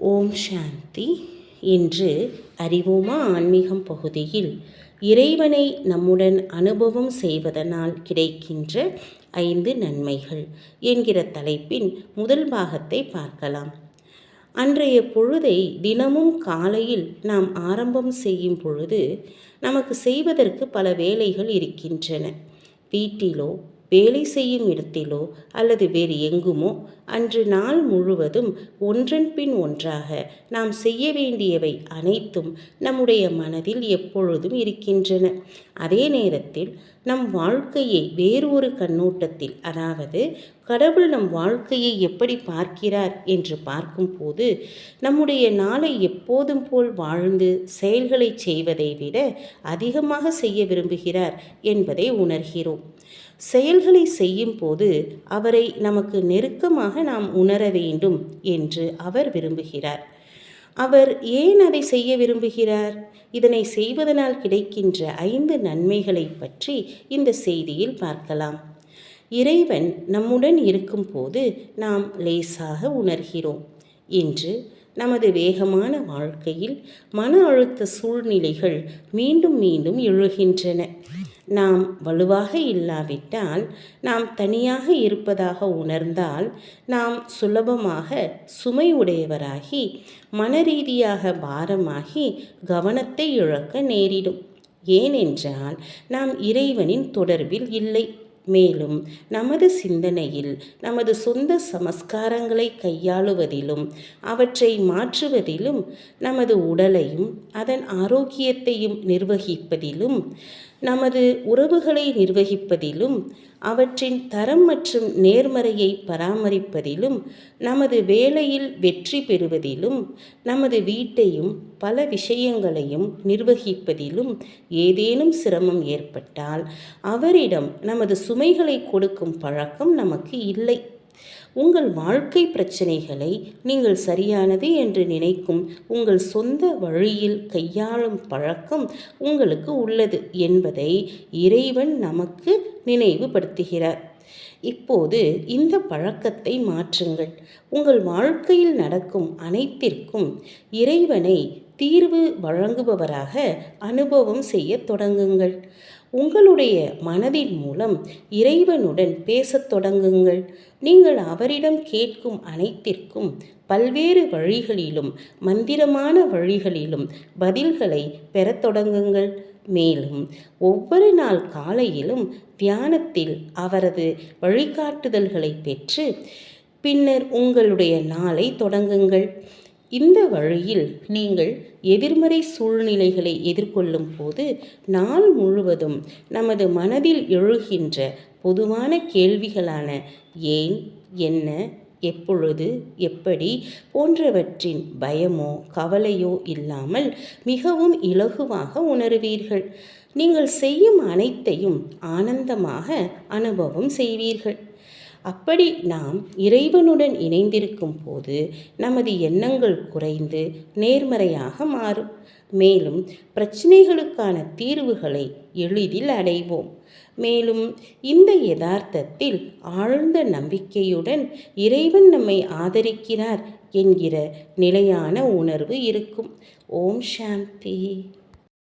ஓம் சாந்தி. இன்று அறிவோமா ஆன்மீகம் பகுதியில் இறைவனை நம்முடன் அனுபவம் செய்வதனால் கிடைக்கின்ற 5 நன்மைகள் என்கிற தலைப்பின் முதல் பாகத்தை பார்க்கலாம். அன்றைய பொழுதை தினமும் காலையில் நாம் ஆரம்பம் செய்யும் பொழுது நமக்கு செய்வதற்கு பல வேலைகள் இருக்கின்றன. வீட்டிலோ வேலை செய்யும் இடத்திலோ அல்லது வேறு எங்குமோ அன்று நாள் முழுவதும் ஒன்றன் பின் ஒன்றாக நாம் செய்ய வேண்டியவை அனைத்தும் நம்முடைய மனதில் எப்பொழுதும் இருக்கின்றன. அதே நேரத்தில் நம் வாழ்க்கையை வேறு ஒரு கண்ணோட்டத்தில், அதாவது கடவுள் நம் வாழ்க்கையை எப்படி பார்க்கிறார் என்று பார்க்கும்போது நம்முடைய நாளை எப்போதும் போல் வாழ்ந்து செயல்களை செய்வதை விட அதிகமாக செய்ய விரும்புகிறார் என்பதை உணர்கிறோம். செயல்களை செய்யும் போது அவரை நமக்கு நெருக்கமாக நாம் உணர வேண்டும் என்று அவர் விரும்புகிறார். அவர் ஏன் அதை செய்ய விரும்புகிறார்? இதனை செய்வதனால் கிடைக்கின்ற 5 நன்மைகளை பற்றி இந்த செய்தியில் பார்க்கலாம். இறைவன் நம்முடன் இருக்கும்போது நாம் லேசாக உணர்கிறோம். இன்று நமது வேகமான வாழ்க்கையில் மன அழுத்த சூழ்நிலைகள் மீண்டும் மீண்டும் எழுகின்றன. நாம் வலுவாக இல்லாவிட்டால், நாம் தனியாக இருப்பதாக உணர்ந்தால், நாம் சுலபமாக சுமை உடையவராகி மனரீதியாக பாரமாகி கவனத்தை இழக்க நேரிடும். ஏனென்றால் நாம் இறைவனின் தொடர்பில் இல்லை. மேலும் நமது சிந்தனையில் நமது சொந்த சமஸ்காரங்களை கையாளுவதிலும் அவற்றை மாற்றுவதிலும், நமது உடலையும் அதன் ஆரோக்கியத்தையும் நிர்வகிப்பதிலும், நமது உறவுகளை நிர்வகிப்பதிலும், அவற்றின் தரம் மற்றும் நேர்மறையை பராமரிப்பதிலும், நமது வேலையில் வெற்றி பெறுவதிலும், நமது வீட்டையும் பல விஷயங்களையும் நிர்வகிப்பதிலும் ஏதேனும் சிரமம் ஏற்பட்டால் அவரிடம் நமது சுமைகளை கொடுக்கும் பழக்கம் நமக்கு இல்லை. உங்கள் வாழ்க்கை பிரச்சனைகளை நீங்கள் சரியானது என்று நினைக்கும் உங்கள் சொந்த வழியில் கையாளும் பழக்கம் உங்களுக்கு உள்ளது என்பதை இறைவன் நமக்கு நினைவுபடுத்துகிறார். இப்போது இந்த பழக்கத்தை மாற்றுங்கள். உங்கள் வாழ்க்கையில் நடக்கும் அனைத்திற்கும் இறைவனை தீர்வு வழங்குபவராக அனுபவம் செய்ய தொடங்குங்கள். உங்களுடைய மனதின் மூலம் இறைவனுடன் பேசத் தொடங்குங்கள். நீங்கள் அவரிடம் கேட்கும் அனைத்திற்கும் பல்வேறு வழிகளிலும் மந்திரமான வழிகளிலும் பதில்களை பெறத் தொடங்குங்கள். மேலும் ஒவ்வொரு நாள் காலையிலும் தியானத்தில் அவரது வழிகாட்டுதல்களை பெற்று பின்னர் உங்களுடைய நாளை தொடங்குங்கள். இந்த வழியில் நீங்கள் எதிர்மறை சூழ்நிலைகளை எதிர்கொள்ளும் போது நாள் முழுவதும் நமது மனதில் எழுகின்ற பொதுவான கேள்விகளான ஏன், என்ன, எப்பொழுது, எப்படி போன்றவற்றின் பயமோ கவலையோ இல்லாமல் மிகவும் இலகுவாக உணருவீர்கள். நீங்கள் செய்யும் அனைத்தையும் ஆனந்தமாக அனுபவம் செய்வீர்கள். அப்படி நாம் இறைவனுடன் இணைந்திருக்கும் போது நமது எண்ணங்கள் குறைந்து நேர்மறையாக மாறும். மேலும் பிரச்சனைகளுக்கான தீர்வுகளை எளிதில் அடைவோம். மேலும் இந்த யதார்த்தத்தில் ஆழ்ந்த நம்பிக்கையுடன் இறைவன் நம்மை ஆதரிக்கிறார் என்கிற நிலையான உணர்வு இருக்கும். ஓம் சாந்தி.